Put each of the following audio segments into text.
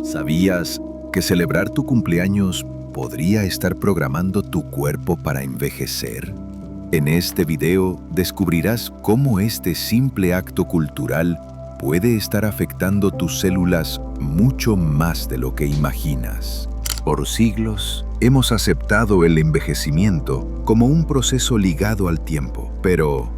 ¿Sabías que celebrar tu cumpleaños podría estar programando tu cuerpo para envejecer? En este video descubrirás cómo este simple acto cultural puede estar afectando tus células mucho más de lo que imaginas. Por siglos, hemos aceptado el envejecimiento como un proceso ligado al tiempo. Pero,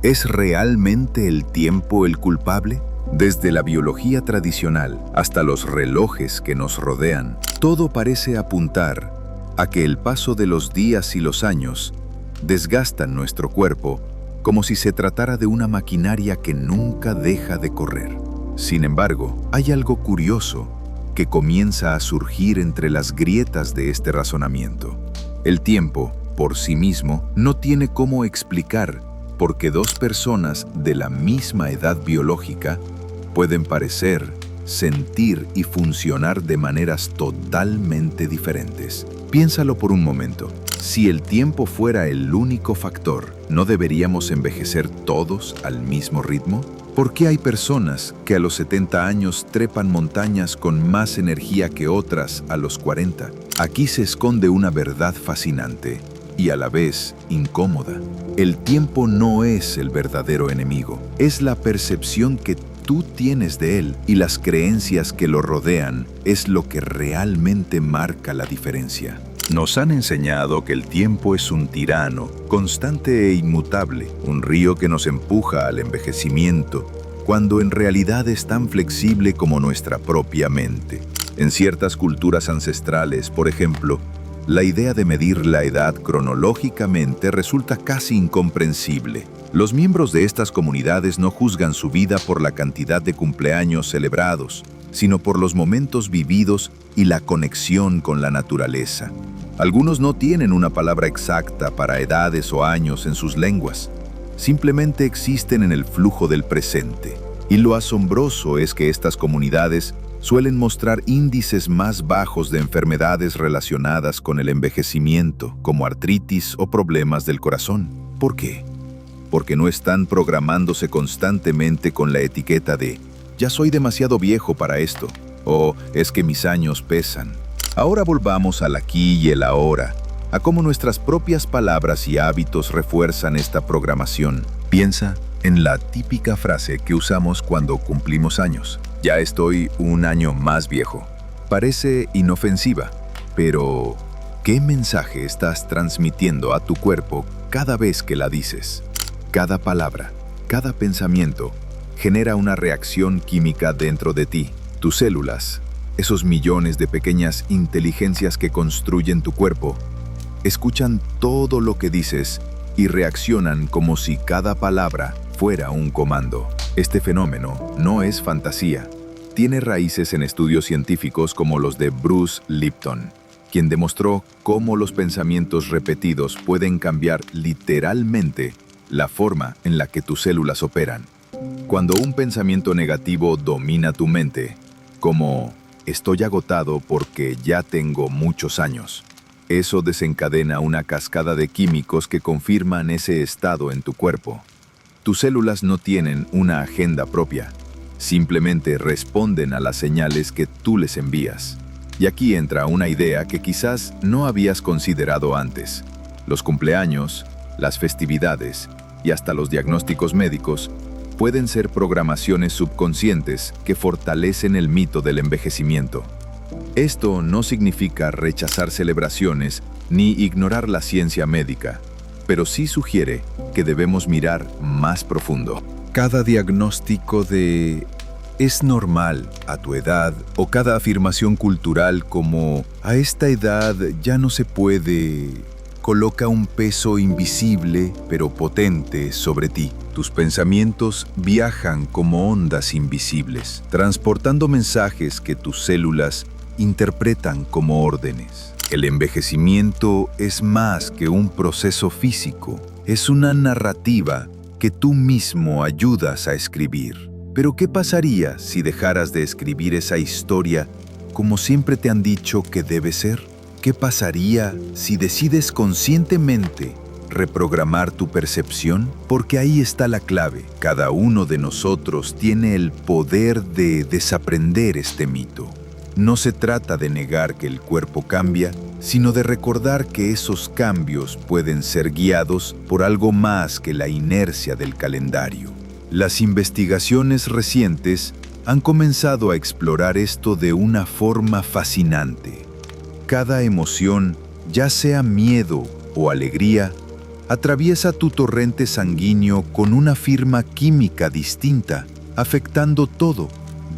¿es realmente el tiempo el culpable? Desde la biología tradicional hasta los relojes que nos rodean, todo parece apuntar a que el paso de los días y los años desgastan nuestro cuerpo como si se tratara de una maquinaria que nunca deja de correr. Sin embargo, hay algo curioso que comienza a surgir entre las grietas de este razonamiento. El tiempo, por sí mismo, no tiene cómo explicar por qué dos personas de la misma edad biológica pueden parecer, sentir y funcionar de maneras totalmente diferentes. Piénsalo por un momento. Si el tiempo fuera el único factor, ¿no deberíamos envejecer todos al mismo ritmo? ¿Por qué hay personas que a los 70 años trepan montañas con más energía que otras a los 40? Aquí se esconde una verdad fascinante y a la vez incómoda. El tiempo no es el verdadero enemigo, es la percepción que tú tienes de él y las creencias que lo rodean es lo que realmente marca la diferencia. Nos han enseñado que el tiempo es un tirano, constante e inmutable, un río que nos empuja al envejecimiento, cuando en realidad es tan flexible como nuestra propia mente. En ciertas culturas ancestrales, por ejemplo, la idea de medir la edad cronológicamente resulta casi incomprensible. Los miembros de estas comunidades no juzgan su vida por la cantidad de cumpleaños celebrados, sino por los momentos vividos y la conexión con la naturaleza. Algunos no tienen una palabra exacta para edades o años en sus lenguas. Simplemente existen en el flujo del presente. Y lo asombroso es que estas comunidades suelen mostrar índices más bajos de enfermedades relacionadas con el envejecimiento, como artritis o problemas del corazón. ¿Por qué? Porque no están programándose constantemente con la etiqueta de «ya soy demasiado viejo para esto» o «es que mis años pesan». Ahora volvamos al aquí y el ahora, a cómo nuestras propias palabras y hábitos refuerzan esta programación. Piensa en la típica frase que usamos cuando cumplimos años. «Ya estoy un año más viejo». Parece inofensiva, pero ¿qué mensaje estás transmitiendo a tu cuerpo cada vez que la dices? Cada palabra, cada pensamiento genera una reacción química dentro de ti. Tus células, esos millones de pequeñas inteligencias que construyen tu cuerpo, escuchan todo lo que dices y reaccionan como si cada palabra fuera un comando. Este fenómeno no es fantasía. Tiene raíces en estudios científicos como los de Bruce Lipton, quien demostró cómo los pensamientos repetidos pueden cambiar literalmente la forma en la que tus células operan. Cuando un pensamiento negativo domina tu mente, como «estoy agotado porque ya tengo muchos años», eso desencadena una cascada de químicos que confirman ese estado en tu cuerpo. Tus células no tienen una agenda propia, simplemente responden a las señales que tú les envías. Y aquí entra una idea que quizás no habías considerado antes. Los cumpleaños, las festividades y hasta los diagnósticos médicos pueden ser programaciones subconscientes que fortalecen el mito del envejecimiento. Esto no significa rechazar celebraciones ni ignorar la ciencia médica, pero sí sugiere que debemos mirar más profundo. Cada diagnóstico de «es normal a tu edad» o cada afirmación cultural como «a esta edad ya no se puede» coloca un peso invisible pero potente sobre ti. Tus pensamientos viajan como ondas invisibles, transportando mensajes que tus células interpretan como órdenes. El envejecimiento es más que un proceso físico, es una narrativa que tú mismo ayudas a escribir. Pero ¿qué pasaría si dejaras de escribir esa historia como siempre te han dicho que debe ser? ¿Qué pasaría si decides conscientemente reprogramar tu percepción? Porque ahí está la clave. Cada uno de nosotros tiene el poder de desaprender este mito. No se trata de negar que el cuerpo cambia, sino de recordar que esos cambios pueden ser guiados por algo más que la inercia del calendario. Las investigaciones recientes han comenzado a explorar esto de una forma fascinante. Cada emoción, ya sea miedo o alegría, atraviesa tu torrente sanguíneo con una firma química distinta, afectando todo,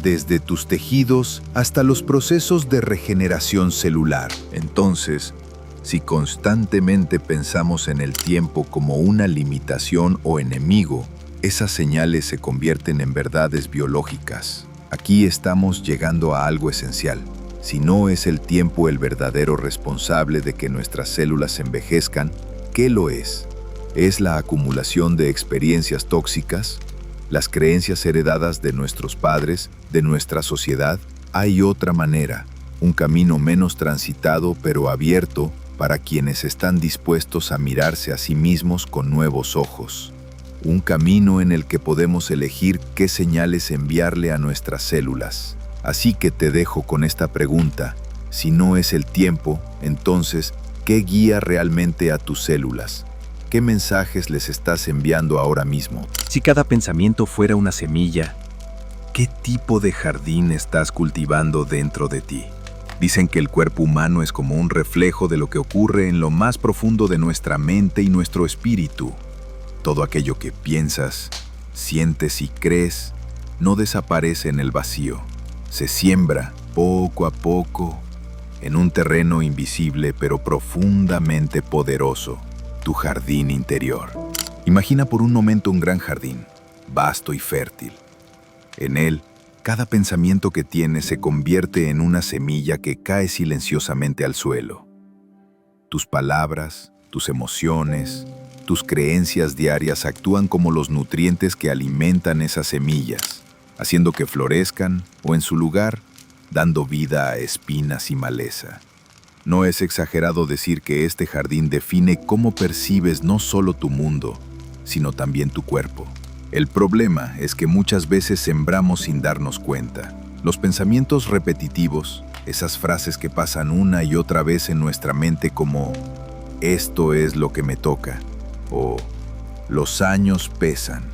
desde tus tejidos hasta los procesos de regeneración celular. Entonces, si constantemente pensamos en el tiempo como una limitación o enemigo, esas señales se convierten en verdades biológicas. Aquí estamos llegando a algo esencial. Si no es el tiempo el verdadero responsable de que nuestras células envejezcan, ¿qué lo es? ¿Es la acumulación de experiencias tóxicas? ¿Las creencias heredadas de nuestros padres, de nuestra sociedad? Hay otra manera, un camino menos transitado pero abierto para quienes están dispuestos a mirarse a sí mismos con nuevos ojos. Un camino en el que podemos elegir qué señales enviarle a nuestras células. Así que te dejo con esta pregunta. Si no es el tiempo, entonces, ¿qué guía realmente a tus células? ¿Qué mensajes les estás enviando ahora mismo? Si cada pensamiento fuera una semilla, ¿qué tipo de jardín estás cultivando dentro de ti? Dicen que el cuerpo humano es como un reflejo de lo que ocurre en lo más profundo de nuestra mente y nuestro espíritu. Todo aquello que piensas, sientes y crees no desaparece en el vacío. Se siembra poco a poco en un terreno invisible pero profundamente poderoso, tu jardín interior. Imagina por un momento un gran jardín, vasto y fértil. En él, cada pensamiento que tienes se convierte en una semilla que cae silenciosamente al suelo. Tus palabras, tus emociones, tus creencias diarias actúan como los nutrientes que alimentan esas semillas, haciendo que florezcan o, en su lugar, dando vida a espinas y maleza. No es exagerado decir que este jardín define cómo percibes no solo tu mundo, sino también tu cuerpo. El problema es que muchas veces sembramos sin darnos cuenta. Los pensamientos repetitivos, esas frases que pasan una y otra vez en nuestra mente como «esto es lo que me toca» o «los años pesan»,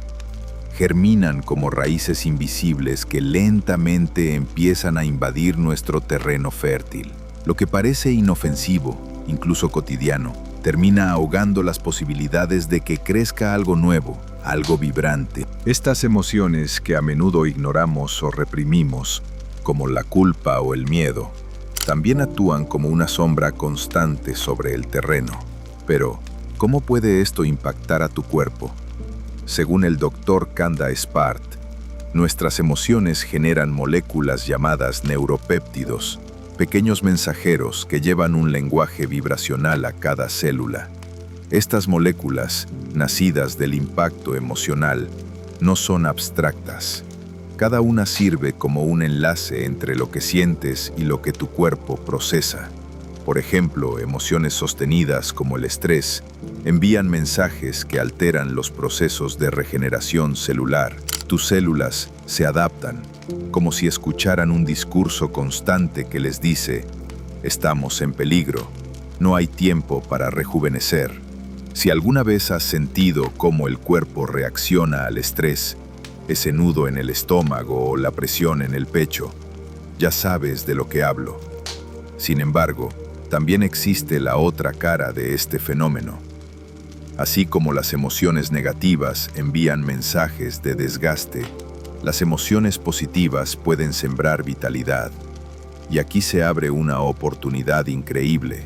germinan como raíces invisibles que lentamente empiezan a invadir nuestro terreno fértil. Lo que parece inofensivo, incluso cotidiano, termina ahogando las posibilidades de que crezca algo nuevo, algo vibrante. Estas emociones que a menudo ignoramos o reprimimos, como la culpa o el miedo, también actúan como una sombra constante sobre el terreno. Pero, ¿cómo puede esto impactar a tu cuerpo? Según el Dr. Kanda Spart, nuestras emociones generan moléculas llamadas neuropéptidos, pequeños mensajeros que llevan un lenguaje vibracional a cada célula. Estas moléculas, nacidas del impacto emocional, no son abstractas. Cada una sirve como un enlace entre lo que sientes y lo que tu cuerpo procesa. Por ejemplo, emociones sostenidas como el estrés envían mensajes que alteran los procesos de regeneración celular. Tus células se adaptan, como si escucharan un discurso constante que les dice: estamos en peligro, no hay tiempo para rejuvenecer. Si alguna vez has sentido cómo el cuerpo reacciona al estrés, ese nudo en el estómago o la presión en el pecho, ya sabes de lo que hablo. Sin embargo, también existe la otra cara de este fenómeno. Así como las emociones negativas envían mensajes de desgaste, las emociones positivas pueden sembrar vitalidad. Y aquí se abre una oportunidad increíble.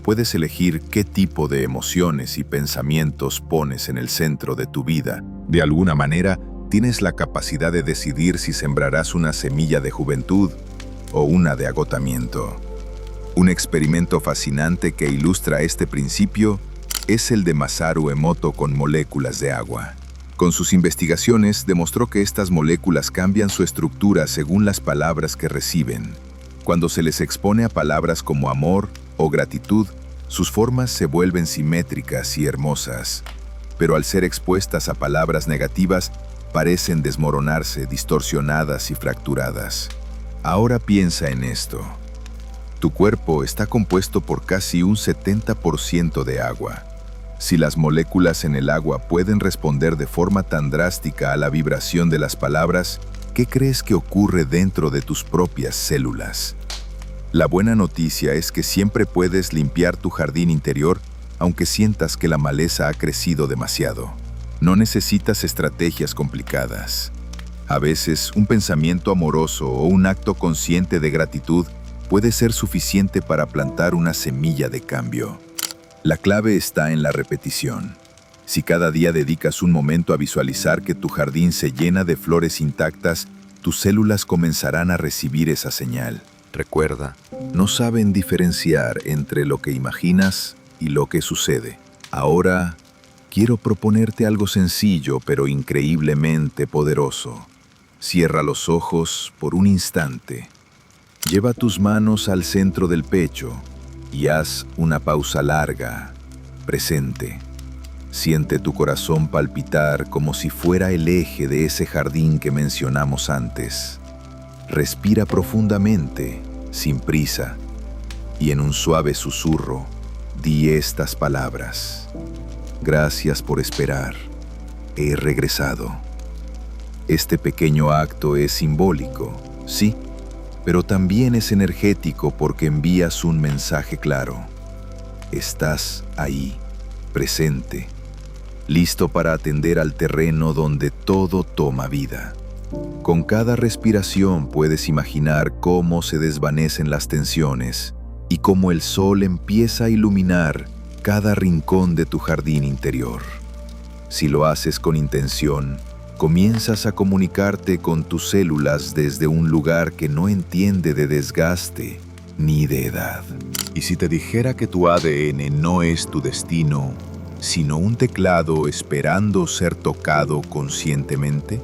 Puedes elegir qué tipo de emociones y pensamientos pones en el centro de tu vida. De alguna manera, tienes la capacidad de decidir si sembrarás una semilla de juventud o una de agotamiento. Un experimento fascinante que ilustra este principio es el de Masaru Emoto con moléculas de agua. Con sus investigaciones demostró que estas moléculas cambian su estructura según las palabras que reciben. Cuando se les expone a palabras como amor o gratitud, Sus formas se vuelven simétricas y hermosas, pero al ser expuestas a palabras negativas, parecen desmoronarse, distorsionadas y fracturadas. Ahora piensa en esto. Tu cuerpo está compuesto por casi un 70% de agua. Si las moléculas en el agua pueden responder de forma tan drástica a la vibración de las palabras, ¿qué crees que ocurre dentro de tus propias células? La buena noticia es que siempre puedes limpiar tu jardín interior, aunque sientas que la maleza ha crecido demasiado. No necesitas estrategias complicadas. A veces, un pensamiento amoroso o un acto consciente de gratitud puede ser suficiente para plantar una semilla de cambio. La clave está en la repetición. Si cada día dedicas un momento a visualizar que tu jardín se llena de flores intactas, tus células comenzarán a recibir esa señal. Recuerda, no saben diferenciar entre lo que imaginas y lo que sucede. Ahora, quiero proponerte algo sencillo pero increíblemente poderoso. Cierra los ojos por un instante. Lleva tus manos al centro del pecho y haz una pausa larga, presente. Siente tu corazón palpitar como si fuera el eje de ese jardín que mencionamos antes. Respira profundamente, sin prisa, y en un suave susurro, di estas palabras. Gracias por esperar. He regresado. Este pequeño acto es simbólico, sí, pero también es energético porque envías un mensaje claro. Estás ahí, presente, listo para atender al terreno donde todo toma vida. Con cada respiración puedes imaginar cómo se desvanecen las tensiones y cómo el sol empieza a iluminar cada rincón de tu jardín interior. Si lo haces con intención, comienzas a comunicarte con tus células desde un lugar que no entiende de desgaste ni de edad. ¿Y si te dijera que tu ADN no es tu destino, sino un teclado esperando ser tocado conscientemente?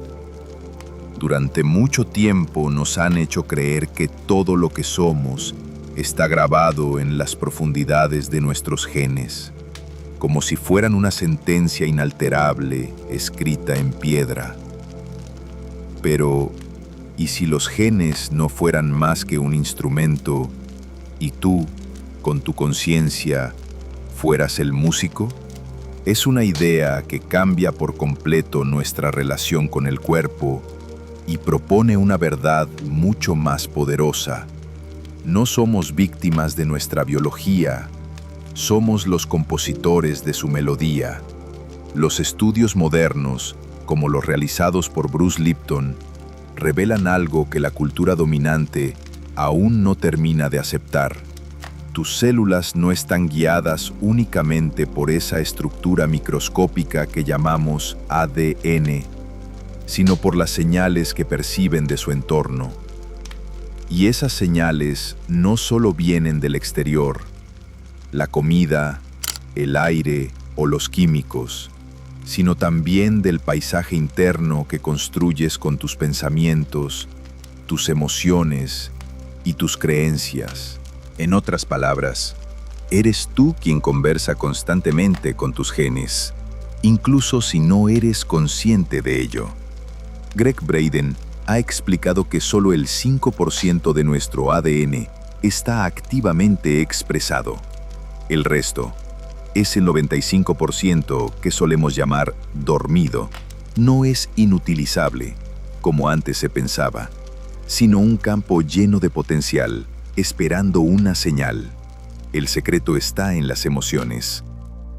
Durante mucho tiempo nos han hecho creer que todo lo que somos está grabado en las profundidades de nuestros genes, como si fueran una sentencia inalterable escrita en piedra. Pero, ¿y si los genes no fueran más que un instrumento y tú, con tu conciencia, fueras el músico? Es una idea que cambia por completo nuestra relación con el cuerpo y propone una verdad mucho más poderosa. No somos víctimas de nuestra biología, somos los compositores de su melodía. Los estudios modernos, como los realizados por Bruce Lipton, revelan algo que la cultura dominante aún no termina de aceptar. Tus células no están guiadas únicamente por esa estructura microscópica que llamamos ADN, sino por las señales que perciben de su entorno. Y esas señales no solo vienen del exterior, la comida, el aire o los químicos, sino también del paisaje interno que construyes con tus pensamientos, tus emociones y tus creencias. En otras palabras, eres tú quien conversa constantemente con tus genes, incluso si no eres consciente de ello. Gregg Braden ha explicado que solo el 5% de nuestro ADN está activamente expresado. El resto, ese 95% que solemos llamar dormido, no es inutilizable, como antes se pensaba, sino un campo lleno de potencial, esperando una señal. El secreto está en las emociones.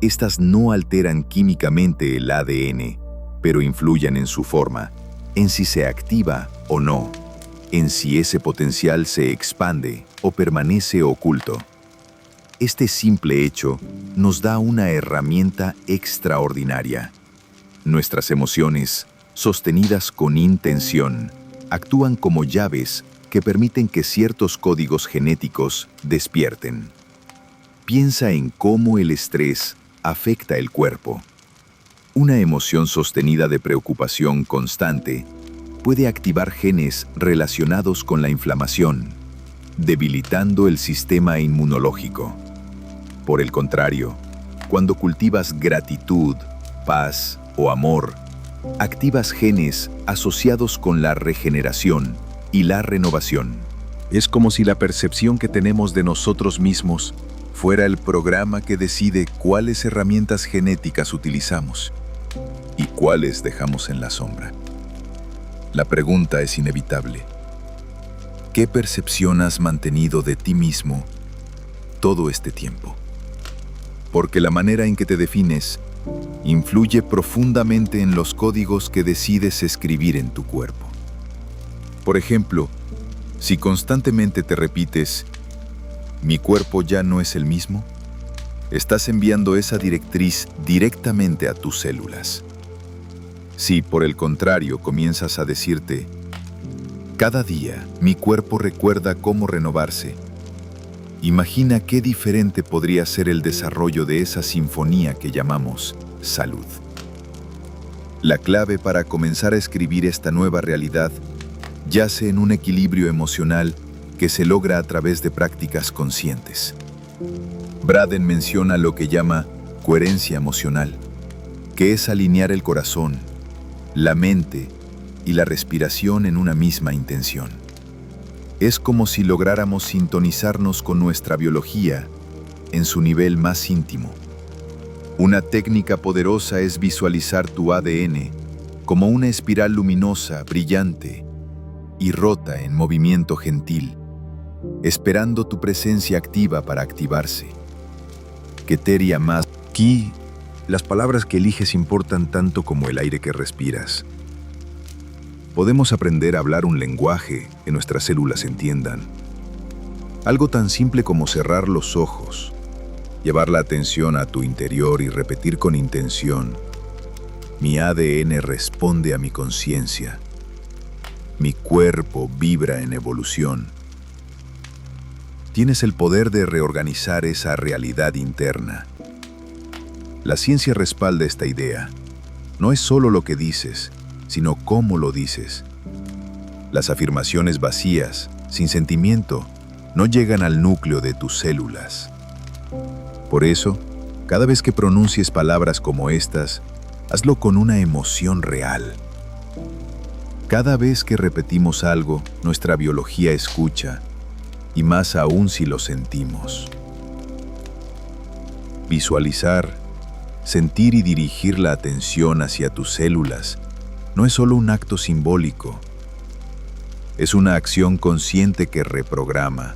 Estas no alteran químicamente el ADN, pero influyen en su forma, en si se activa o no, en si ese potencial se expande o permanece oculto. Este simple hecho nos da una herramienta extraordinaria. Nuestras emociones, sostenidas con intención, actúan como llaves que permiten que ciertos códigos genéticos despierten. Piensa en cómo el estrés afecta el cuerpo. Una emoción sostenida de preocupación constante puede activar genes relacionados con la inflamación, debilitando el sistema inmunológico. Por el contrario, cuando cultivas gratitud, paz o amor, activas genes asociados con la regeneración y la renovación. Es como si la percepción que tenemos de nosotros mismos fuera el programa que decide cuáles herramientas genéticas utilizamos y cuáles dejamos en la sombra. La pregunta es inevitable. ¿Qué percepción has mantenido de ti mismo todo este tiempo? Porque la manera en que te defines influye profundamente en los códigos que decides escribir en tu cuerpo. Por ejemplo, si constantemente te repites, «Mi cuerpo ya no es el mismo», estás enviando esa directriz directamente a tus células. Si, por el contrario, comienzas a decirte, «Cada día mi cuerpo recuerda cómo renovarse», imagina qué diferente podría ser el desarrollo de esa sinfonía que llamamos salud. La clave para comenzar a escribir esta nueva realidad yace en un equilibrio emocional que se logra a través de prácticas conscientes. Braden menciona lo que llama coherencia emocional, que es alinear el corazón, la mente y la respiración en una misma intención. Es como si lográramos sintonizarnos con nuestra biología en su nivel más íntimo. Una técnica poderosa es visualizar tu ADN como una espiral luminosa, brillante y rota en movimiento gentil, esperando tu presencia activa para activarse. Keteria más. Aquí, las palabras que eliges importan tanto como el aire que respiras. Podemos aprender a hablar un lenguaje que nuestras células entiendan. Algo tan simple como cerrar los ojos, llevar la atención a tu interior y repetir con intención: mi ADN responde a mi conciencia. Mi cuerpo vibra en evolución. Tienes el poder de reorganizar esa realidad interna. La ciencia respalda esta idea. No es solo lo que dices, sino cómo lo dices. Las afirmaciones vacías, sin sentimiento, no llegan al núcleo de tus células. Por eso, cada vez que pronuncies palabras como estas, hazlo con una emoción real. Cada vez que repetimos algo, nuestra biología escucha, y más aún si lo sentimos. Visualizar, sentir y dirigir la atención hacia tus células no es solo un acto simbólico, es una acción consciente que reprograma.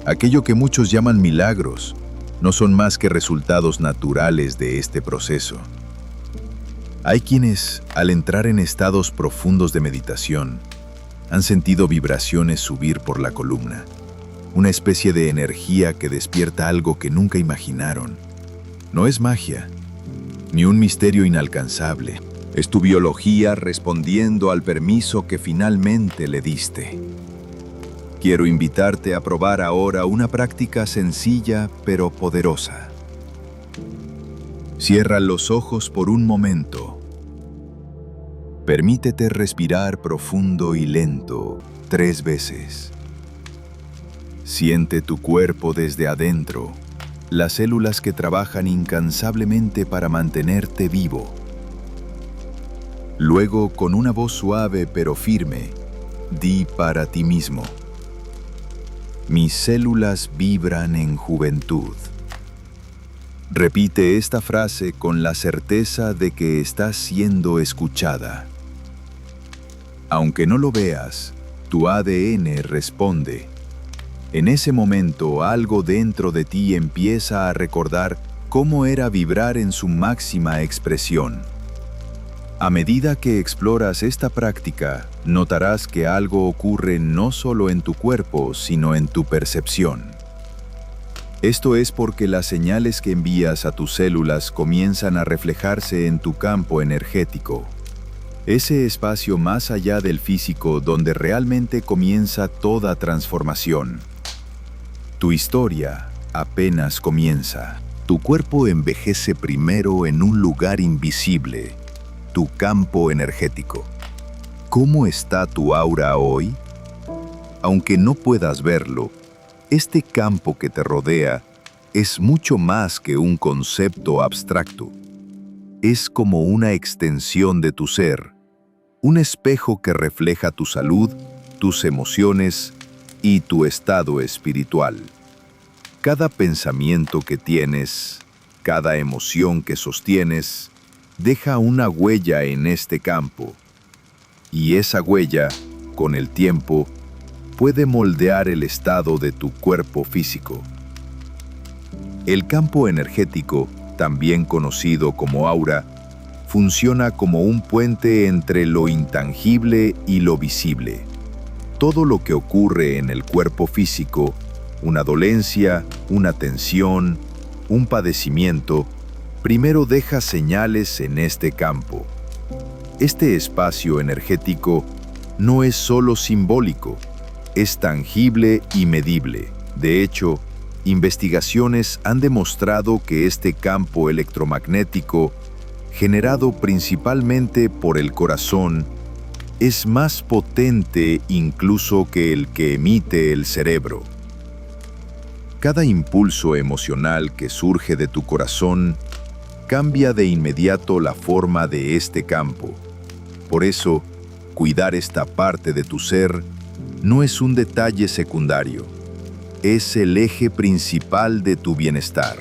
Aquello que muchos llaman milagros no son más que resultados naturales de este proceso. Hay quienes, al entrar en estados profundos de meditación, han sentido vibraciones subir por la columna, una especie de energía que despierta algo que nunca imaginaron. No es magia, ni un misterio inalcanzable. Es tu biología respondiendo al permiso que finalmente le diste. Quiero invitarte a probar ahora una práctica sencilla pero poderosa. Cierra los ojos por un momento. Permítete respirar profundo y lento 3 veces. Siente tu cuerpo desde adentro, las células que trabajan incansablemente para mantenerte vivo. Luego, con una voz suave pero firme, di para ti mismo: mis células vibran en juventud. Repite esta frase con la certeza de que estás siendo escuchada. Aunque no lo veas, tu ADN responde. En ese momento, algo dentro de ti empieza a recordar cómo era vibrar en su máxima expresión. A medida que exploras esta práctica, notarás que algo ocurre no solo en tu cuerpo, sino en tu percepción. Esto es porque las señales que envías a tus células comienzan a reflejarse en tu campo energético. Ese espacio más allá del físico donde realmente comienza toda transformación. Tu historia apenas comienza. Tu cuerpo envejece primero en un lugar invisible, tu campo energético. ¿Cómo está tu aura hoy? Aunque no puedas verlo, este campo que te rodea es mucho más que un concepto abstracto. Es como una extensión de tu ser, un espejo que refleja tu salud, tus emociones y tu estado espiritual. Cada pensamiento que tienes, cada emoción que sostienes, deja una huella en este campo. Y esa huella, con el tiempo, puede moldear el estado de tu cuerpo físico. El campo energético, también conocido como aura, funciona como un puente entre lo intangible y lo visible. Todo lo que ocurre en el cuerpo físico, una dolencia, una tensión, un padecimiento, primero deja señales en este campo. Este espacio energético no es solo simbólico, es tangible y medible. De hecho, investigaciones han demostrado que este campo electromagnético, generado principalmente por el corazón, es más potente incluso que el que emite el cerebro. Cada impulso emocional que surge de tu corazón cambia de inmediato la forma de este campo. Por eso, cuidar esta parte de tu ser no es un detalle secundario, es el eje principal de tu bienestar.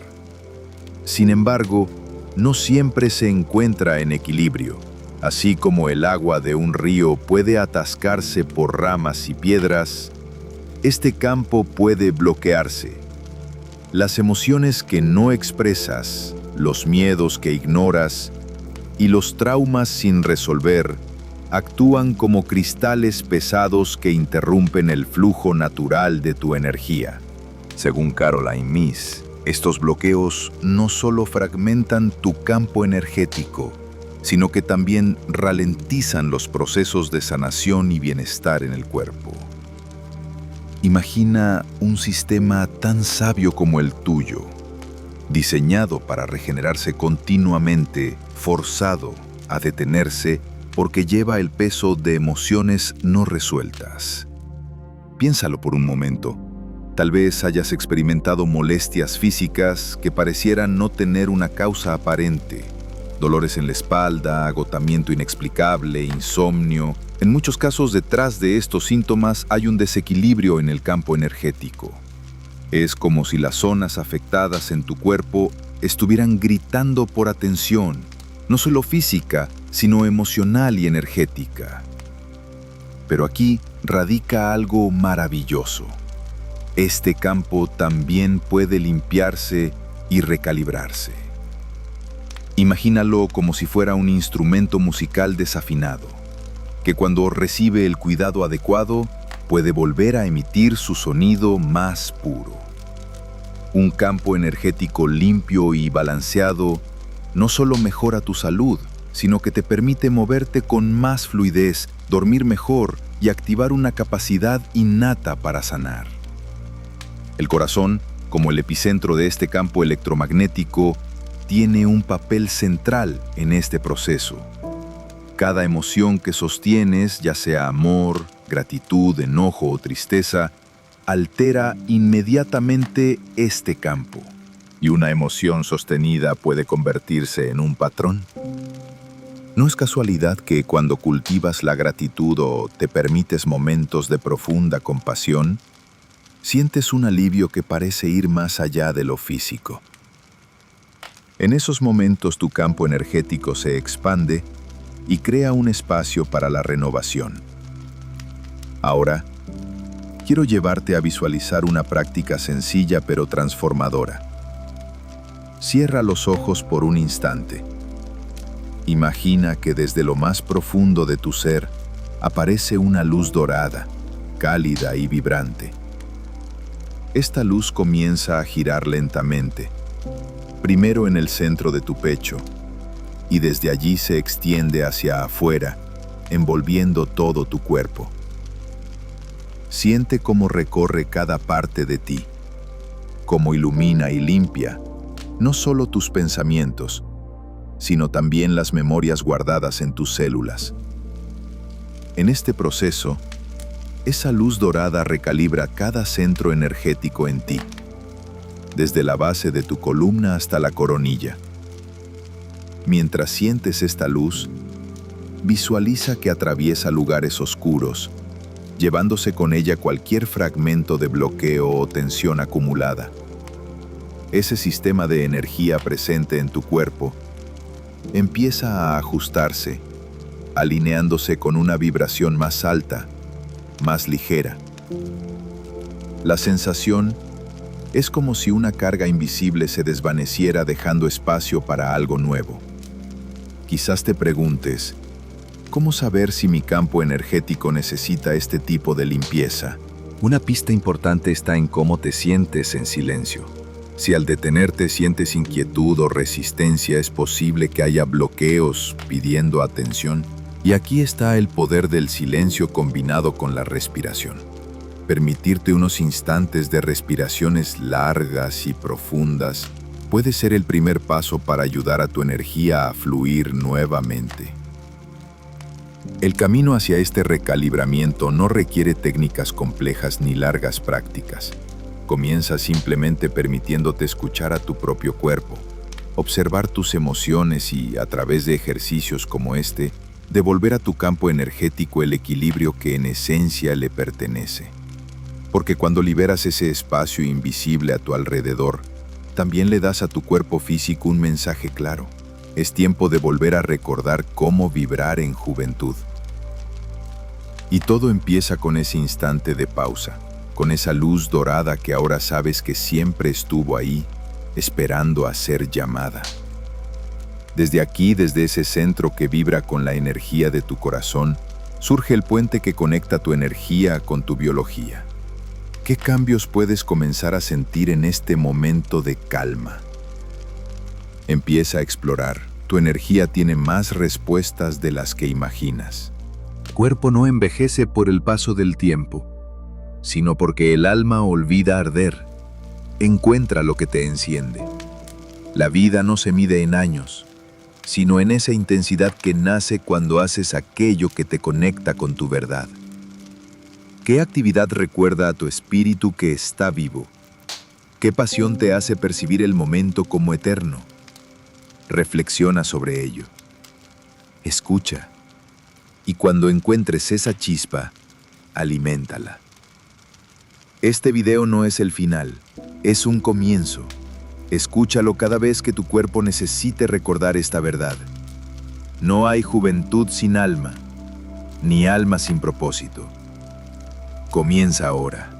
Sin embargo, no siempre se encuentra en equilibrio. Así como el agua de un río puede atascarse por ramas y piedras, este campo puede bloquearse. Las emociones que no expresas, los miedos que ignoras y los traumas sin resolver actúan como cristales pesados que interrumpen el flujo natural de tu energía. Según Caroline Myss, estos bloqueos no solo fragmentan tu campo energético, sino que también ralentizan los procesos de sanación y bienestar en el cuerpo. Imagina un sistema tan sabio como el tuyo, diseñado para regenerarse continuamente, forzado a detenerse porque lleva el peso de emociones no resueltas. Piénsalo por un momento. Tal vez hayas experimentado molestias físicas que parecieran no tener una causa aparente. Dolores en la espalda, agotamiento inexplicable, insomnio. En muchos casos, detrás de estos síntomas hay un desequilibrio en el campo energético. Es como si las zonas afectadas en tu cuerpo estuvieran gritando por atención, no solo física, sino emocional y energética. Pero aquí radica algo maravilloso. Este campo también puede limpiarse y recalibrarse. Imagínalo como si fuera un instrumento musical desafinado, que cuando recibe el cuidado adecuado, puede volver a emitir su sonido más puro. Un campo energético limpio y balanceado no solo mejora tu salud, sino que te permite moverte con más fluidez, dormir mejor y activar una capacidad innata para sanar. El corazón, como el epicentro de este campo electromagnético, tiene un papel central en este proceso. Cada emoción que sostienes, ya sea amor, gratitud, enojo o tristeza, altera inmediatamente este campo. ¿Y una emoción sostenida puede convertirse en un patrón? No es casualidad que cuando cultivas la gratitud o te permites momentos de profunda compasión, sientes un alivio que parece ir más allá de lo físico. En esos momentos tu campo energético se expande y crea un espacio para la renovación. Ahora, quiero llevarte a visualizar una práctica sencilla pero transformadora. Cierra los ojos por un instante. Imagina que desde lo más profundo de tu ser aparece una luz dorada, cálida y vibrante. Esta luz comienza a girar lentamente, primero en el centro de tu pecho, y desde allí se extiende hacia afuera, envolviendo todo tu cuerpo. Siente cómo recorre cada parte de ti, cómo ilumina y limpia no solo tus pensamientos, sino también las memorias guardadas en tus células. En este proceso, esa luz dorada recalibra cada centro energético en ti. desde la base de tu columna hasta la coronilla. Mientras sientes esta luz, visualiza que atraviesa lugares oscuros, llevándose con ella cualquier fragmento de bloqueo o tensión acumulada. Ese sistema de energía presente en tu cuerpo empieza a ajustarse, alineándose con una vibración más alta, más ligera. La sensación es como si una carga invisible se desvaneciera dejando espacio para algo nuevo. Quizás te preguntes, ¿cómo saber si mi campo energético necesita este tipo de limpieza? Una pista importante está en cómo te sientes en silencio. Si al detenerte sientes inquietud o resistencia, es posible que haya bloqueos pidiendo atención. Y aquí está el poder del silencio combinado con la respiración. Permitirte unos instantes de respiraciones largas y profundas puede ser el primer paso para ayudar a tu energía a fluir nuevamente. El camino hacia este recalibramiento no requiere técnicas complejas ni largas prácticas. Comienza simplemente permitiéndote escuchar a tu propio cuerpo, observar tus emociones y, a través de ejercicios como este, devolver a tu campo energético el equilibrio que en esencia le pertenece. Porque cuando liberas ese espacio invisible a tu alrededor, también le das a tu cuerpo físico un mensaje claro. Es tiempo de volver a recordar cómo vibrar en juventud. Y todo empieza con ese instante de pausa, con esa luz dorada que ahora sabes que siempre estuvo ahí, esperando a ser llamada. Desde aquí, desde ese centro que vibra con la energía de tu corazón, surge el puente que conecta tu energía con tu biología. ¿Qué cambios puedes comenzar a sentir en este momento de calma? Empieza a explorar. Tu energía tiene más respuestas de las que imaginas. El cuerpo no envejece por el paso del tiempo, sino porque el alma olvida arder. Encuentra lo que te enciende. La vida no se mide en años, sino en esa intensidad que nace cuando haces aquello que te conecta con tu verdad. ¿Qué actividad recuerda a tu espíritu que está vivo? ¿Qué pasión te hace percibir el momento como eterno? Reflexiona sobre ello. Escucha. Y cuando encuentres esa chispa, aliméntala. Este video no es el final, es un comienzo. Escúchalo cada vez que tu cuerpo necesite recordar esta verdad. No hay juventud sin alma, ni alma sin propósito. Comienza ahora.